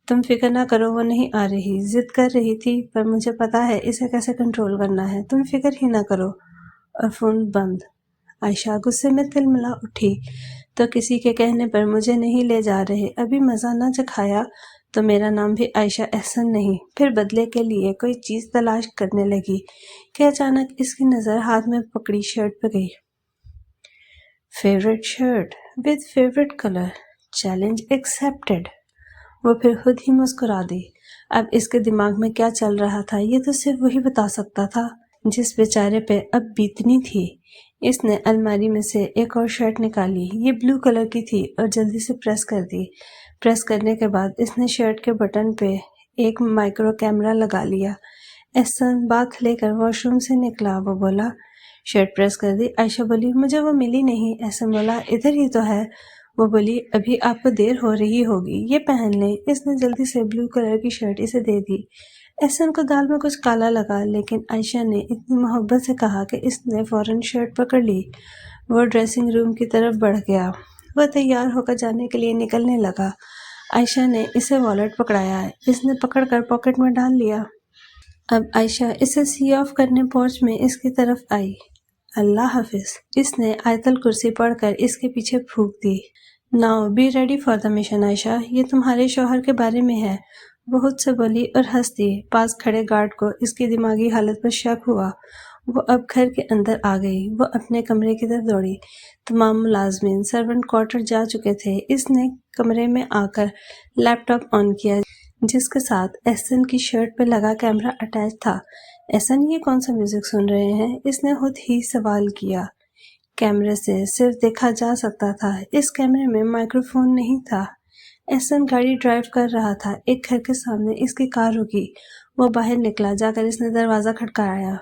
تم فکر نہ کرو وہ نہیں آ رہی، ضد کر رہی تھی پر مجھے پتا ہے اسے کیسے کنٹرول کرنا ہے، تم فکر ہی نہ کرو۔ اور فون بند۔ عائشہ غصے میں تلملا اٹھی تو کسی کے کہنے پر مجھے نہیں لے جا رہے، ابھی مزہ نہ چکھایا تو میرا نام بھی عائشہ احسن نہیں۔ پھر بدلے کے لیے کوئی چیز تلاش کرنے لگی کہ اچانک اس کی نظر ہاتھ میں پکڑی شرٹ پہ گئی۔ Favourite shirt with favorite color، challenge accepted. وہ پھر خود ہی مسکرا دی۔ اب اس کے دماغ میں کیا چل رہا تھا یہ تو صرف وہی بتا سکتا تھا جس بیچارے پہ اب بیتنی تھی۔ اس نے الماری میں سے ایک اور شرٹ نکالی، یہ بلو کلر کی تھی، اور جلدی سے پریس کر دی۔ پریس کرنے کے بعد اس نے شرٹ کے بٹن پہ ایک مائکرو کیمرہ لگا لیا۔ احسن بات لے کر واش روم سے نکلا، وہ بولا شرٹ پریس کر دی۔ عائشہ بولی مجھے وہ ملی نہیں۔ احسن بولا ادھر ہی تو ہے۔ وہ بولی ابھی آپ کو دیر ہو رہی ہوگی، یہ پہن لیں۔ اس نے جلدی سے بلو کلر کی شرٹ اسے دے دی۔ احسن کو دال میں کچھ کالا لگا، لیکن عائشہ نے اتنی محبت سے کہا کہ اس نے فوراً شرٹ پکڑ لی۔ وہ ڈریسنگ روم کی طرف بڑھ گیا۔ وہ تیار ہو کر جانے کے لیے نکلنے لگا۔ عائشہ نے اسے والیٹ پکڑایا، اس نے پکڑ کر پاکٹ میں ڈال لیا۔ اب عائشہ اسے سی آف کرنے پورچ میں اس کی طرف آئی۔ اللہ حافظ، اس نے آیت الکرسی پڑھ کر اس کے پیچھے پھونک دی۔ Now be ready for the mission Ayesha, یہ تمہارے شوہر کے بارے میں ہے۔ وہ خود سے بولی اور ہنس دی۔ پاس کھڑے گارڈ کو اس کی دماغی حالت پر شک ہوا۔ وہ اب گھر کے اندر آ گئی۔ وہ اپنے کمرے کی طرف دوڑی۔ تمام ملازمین سرونٹ کوارٹر جا چکے تھے۔ اس نے کمرے میں آ کر لیپ ٹاپ آن کیا جس کے ساتھ احسن کی شرٹ پہ لگا کیمرہ اٹیچ تھا۔ احسن یہ کون سا میوزک سن رہے ہیں؟ اس نے خود ہی سوال کیا۔ کیمرے سے صرف دیکھا جا سکتا تھا، اس کیمرے میں مائکرو فون نہیں تھا۔ احسن گاڑی ڈرائیو کر رہا تھا۔ ایک گھر کے سامنے اس کی کار رکی۔ وہ باہر نکلا، جا کر اس نے دروازہ کھٹکھٹایا،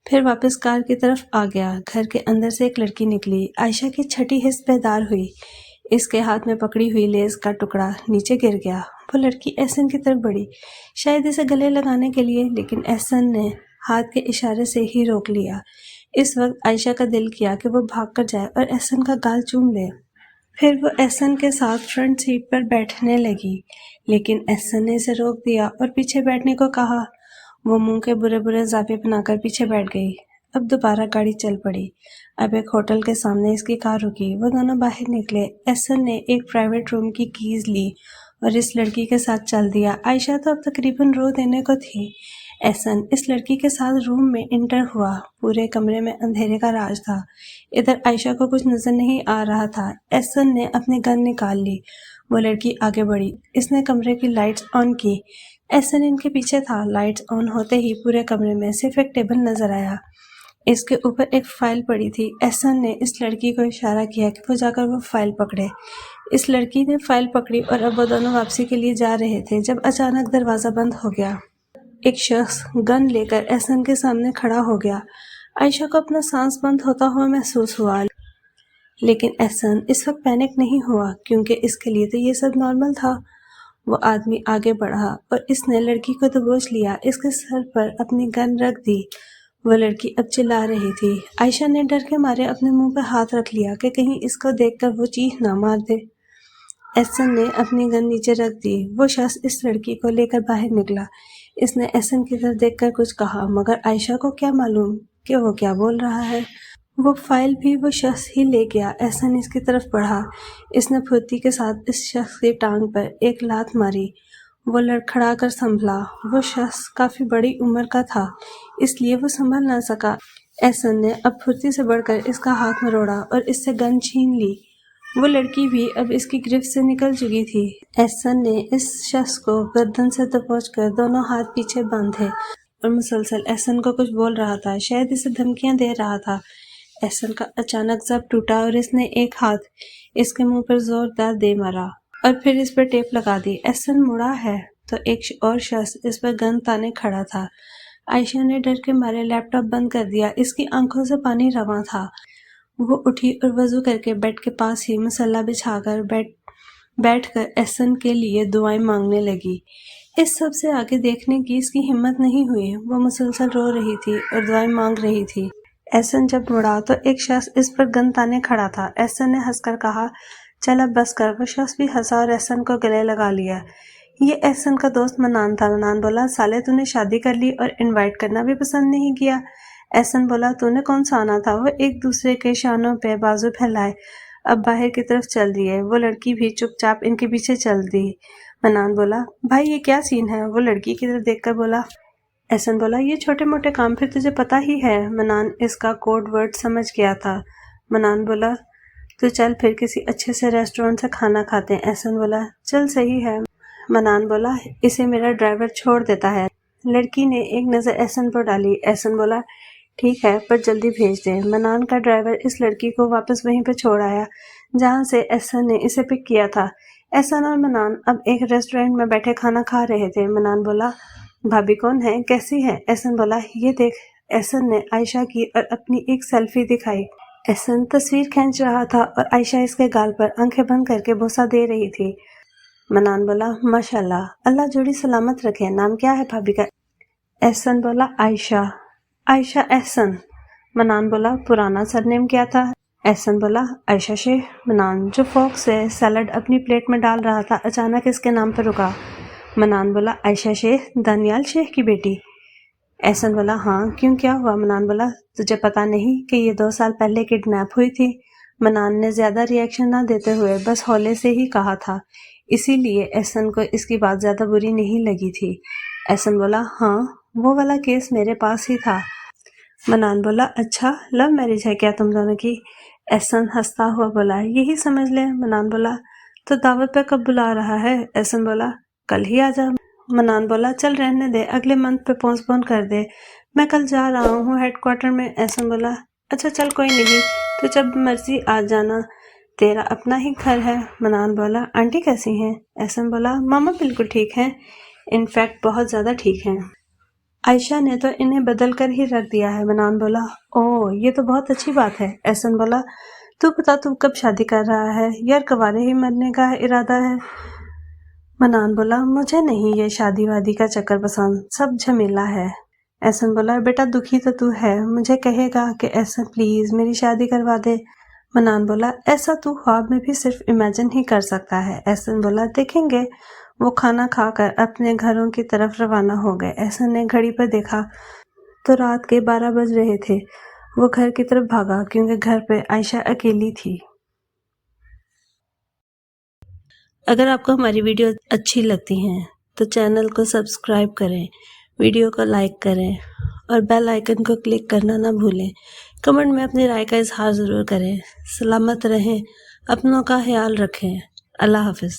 پھر واپس کار کی طرف آ گیا۔ گھر کے اندر سے ایک لڑکی نکلی۔ عائشہ کی چھٹی حس بیدار ہوئی۔ اس کے ہاتھ میں پکڑی ہوئی لیس کا ٹکڑا نیچے گر گیا۔ وہ لڑکی احسن کی طرف بڑھی، شاید اسے گلے لگانے کے لیے، لیکن احسن نے ہاتھ کے اشارے سے ہی روک لیا۔ اس وقت عائشہ کا دل کیا کہ وہ بھاگ کر جائے اور احسن کا گال چوم لے۔ پھر وہ احسن کے ساتھ فرنٹ سیٹ پر بیٹھنے لگی، لیکن احسن نے اسے روک دیا اور پیچھے بیٹھنے کو کہا۔ وہ منہ کے برے برے زاویے بنا کر پیچھے بیٹھ گئی۔ اب دوبارہ گاڑی چل پڑی۔ اب ایک ہوٹل کے سامنے اس کی کار رکی۔ وہ دونوں باہر نکلے۔ احسن نے ایک پرائیویٹ روم کی کیز لی اور اس لڑکی کے ساتھ چل دیا۔ عائشہ تو اب تقریباً رو دینے کو تھی۔ احسن اس لڑکی کے ساتھ روم میں انٹر ہوا۔ پورے کمرے میں اندھیرے کا راج تھا۔ ادھر عائشہ کو کچھ نظر نہیں آ رہا تھا۔ احسن نے اپنی گن نکال لی۔ وہ لڑکی آگے بڑھی۔ اس نے کمرے کی لائٹس آن کی۔ احسن ان کے پیچھے تھا۔ لائٹس آن ہوتے ہی پورے کمرے میں صرف ایک ٹیبل نظر آیا۔ اس کے اوپر ایک فائل پڑی تھی۔ احسن نے اس لڑکی کو اشارہ کیا کہ وہ جا کر وہ فائل پکڑے۔ اس لڑکی نے فائل پکڑی اور اب وہ دونوں واپسی کے لیے جا رہے تھے جب اچانک دروازہ بند ہو گیا۔ ایک شخص گن لے کر احسن کے سامنے کھڑا ہو گیا۔ عائشہ کو اپنا سانس بند ہوتا ہوا محسوس ہوا، لیکن احسن اس وقت پینک نہیں ہوا کیونکہ اس کے لیے تو یہ سب نارمل تھا۔ وہ آدمی آگے بڑھا اور اس نے لڑکی کو دبوچ لیا، اس کے سر پر اپنی گن رکھ دی۔ وہ لڑکی اب چلا رہی تھی۔ عائشہ نے ڈر کے مارے اپنے منہ پہ ہاتھ رکھ لیا کہ کہیں اس کو دیکھ کر وہ چیخ نہ مار دے۔ احسن نے اپنی گن نیچے رکھ دی۔ وہ شخص اس لڑکی کو لے کر باہر نکلا۔ اس نے احسن کی طرف دیکھ کر کچھ کہا، مگر عائشہ کو کیا معلوم کہ وہ کیا بول رہا ہے۔ وہ فائل بھی وہ شخص ہی لے گیا۔ احسن اس کی طرف بڑھا۔ اس نے پھرتی کے ساتھ اس شخص کی ٹانگ پر ایک لات ماری۔ وہ لڑکھڑا کر سنبھلا۔ وہ شخص کافی بڑی عمر کا تھا، اس لیے وہ سنبھل نہ سکا۔ احسن نے اب پھرتی سے بڑھ کر اس کا ہاتھ مروڑا اور اس سے گن چھین لی۔ وہ لڑکی بھی اب اس کی گرفت سے نکل چکی تھی۔ احسن نے اس شخص کو گردن سے دبوچ کر دونوں ہاتھ پیچھے باندھے اور مسلسل احسن کو کچھ بول رہا تھا، شاید اسے دھمکیاں دے رہا تھا۔ احسن کا اچانک ضبط ٹوٹا اور اس نے ایک ہاتھ اس کے منہ پر زوردار دے مارا اور پھر اس پر ٹیپ لگا دی۔ احسن مڑا ہے تو ایک اور شخص اس پر گن تانے کھڑا تھا۔ عائشہ نے ڈر کے مارے لیپ ٹاپ بند کر دیا۔ اس کی آنکھوں سے پانی رواں تھا۔ وہ اٹھی اور وضو کر کے بیڈ کے پاس ہی مصلی بچھا کر بیٹھ کر احسن کے لیے دعائیں مانگنے لگی۔ اس سب سے آگے دیکھنے کی اس کی ہمت نہیں ہوئی۔ وہ مسلسل رو رہی تھی اور دعائیں مانگ رہی تھی۔ احسن جب مڑا تو ایک شخص اس پر گن تانے کھڑا تھا۔ احسن نے ہنس کر کہا، چل اب بس کر۔ وہ شخص بھی ہنسا اور احسن کو گلے لگا لیا۔ یہ احسن کا دوست منان تھا۔ منان بولا، سالے تو نے شادی کر لی اور انوائٹ کرنا بھی پسند نہیں کیا۔ احسن بولا، تو نے کون سا آنا تھا؟ وہ ایک دوسرے کے شانوں پہ بازو پھیلائے اب باہر کی طرف چل دیے۔ وہ لڑکی بھی چپ چاپ ان کے پیچھے چل دی۔ منان بولا، بھائی یہ کیا سین ہے؟ وہ لڑکی کی طرف دیکھ کر بولا۔ احسن بولا، یہ چھوٹے موٹے کام پھر تجھے پتا ہی ہے۔ منان اس کا کوڈ ورڈ سمجھ گیا تھا۔ منان بولا، تو چل پھر کسی اچھے سے ریسٹورنٹ سے کھانا کھاتے ہیں۔ احسن بولا، چل صحیح ہے۔ منان بولا، اسے میرا ڈرائیور چھوڑ دیتا ہے۔ لڑکی نے ایک نظر احسن پر ڈالی۔ احسن بولا، ٹھیک ہے پر جلدی بھیج دیں۔ منان کا ڈرائیور اس لڑکی کو واپس وہیں پہ چھوڑ آیا جہاں سے احسن نے اسے پک کیا تھا۔ احسن اور منان اب ایک ریسٹورینٹ میں بیٹھے کھانا کھا رہے تھے۔ منان بولا، بھابھی کون ہے، کیسی ہے؟ احسن بولا، یہ دیکھ۔ احسن نے عائشہ کی اور اپنی ایک سیلفی دکھائی۔ احسن تصویر کھینچ رہا تھا اور عائشہ اس کے گال پر آنکھیں بند کر کے بوسہ دے رہی تھی۔ منان بولا، ماشاءاللہ، اللہ جوڑی سلامت رکھے، نام کیا ہے بھابھی کا؟ احسن بولا، عائشہ۔ عائشہ احسن۔ منان بولا، پرانا سرنیم کیا تھا؟ احسن بولا، عائشہ شیخ۔ منان جو فوق سے سیلڈ اپنی پلیٹ میں ڈال رہا تھا اچانک اس کے نام پر رکا۔ منان بولا، عائشہ شیخ دانیال شیخ کی بیٹی؟ احسن بولا، ہاں، کیوں کیا ہوا؟ منان بولا، تجھے پتا نہیں کہ یہ 2 سال پہلے کڈنیپ ہوئی تھی؟ منان نے زیادہ ریئیکشن نہ دیتے ہوئے بس ہولے سے ہی کہا تھا، اسی لیے احسن کو اس کی بات زیادہ بری نہیں لگی تھی۔ احسن بولا، ہاں، وہ والا کیس میرے پاس ہی تھا۔ منان بولا، اچھا، لو میرج ہے کیا تم دونوں کی؟ احسن ہنستا ہوا بولا، یہی سمجھ لیں۔ منان بولا، تو دعوت پہ کب بلا رہا ہے؟ احسن بولا، کل ہی آ جا۔ منان بولا، چل رہنے دے، اگلے منتھ پہ پوسٹ پون کر دے، میں کل جا رہا ہوں ہیڈ کوارٹر میں۔ احسن بولا، اچھا چل کوئی نہیں، تو جب مرضی آ جانا، تیرا اپنا ہی گھر ہے۔ منان بولا، آنٹی کیسی ہیں؟ احسن بولا، ماما بالکل ٹھیک ہیں، انفیکٹ بہت زیادہ ٹھیک ہیں، عائشہ نے تو انہیں بدل کر ہی رکھ دیا ہے۔ منان بولا، اوہ، یہ تو بہت اچھی بات ہے۔ احسن بولا، تو بتا تو کب شادی کر رہا ہے؟ یار کوارے ہی مرنے کا ارادہ ہے۔ منان بولا، مجھے نہیں یہ شادی وادی کا چکر پسند، سب جھمیلا ہے۔ احسن بولا، بیٹا دکھی تو ہے، مجھے کہے گا کہ احسن پلیز میری شادی کروا دے۔ منان بولا، ایسا تو خواب میں بھی صرف امیجن ہی کر سکتا ہے۔ احسن بولا، دیکھیں گے۔ وہ کھانا کھا کر اپنے گھروں کی طرف روانہ ہو گئے۔ احسن نے گھڑی پر دیکھا تو رات کے 12 بج رہے تھے۔ وہ گھر کی طرف بھاگا کیونکہ گھر پہ عائشہ اکیلی تھی۔ اگر آپ کو ہماری ویڈیو اچھی لگتی ہیں تو چینل کو سبسکرائب کریں، ویڈیو کو لائک کریں اور بیل آئیکن کو کلک کرنا نہ بھولیں۔ کمنٹ میں اپنی رائے کا اظہار ضرور کریں۔ سلامت رہیں، اپنوں کا خیال رکھیں۔ اللہ حافظ۔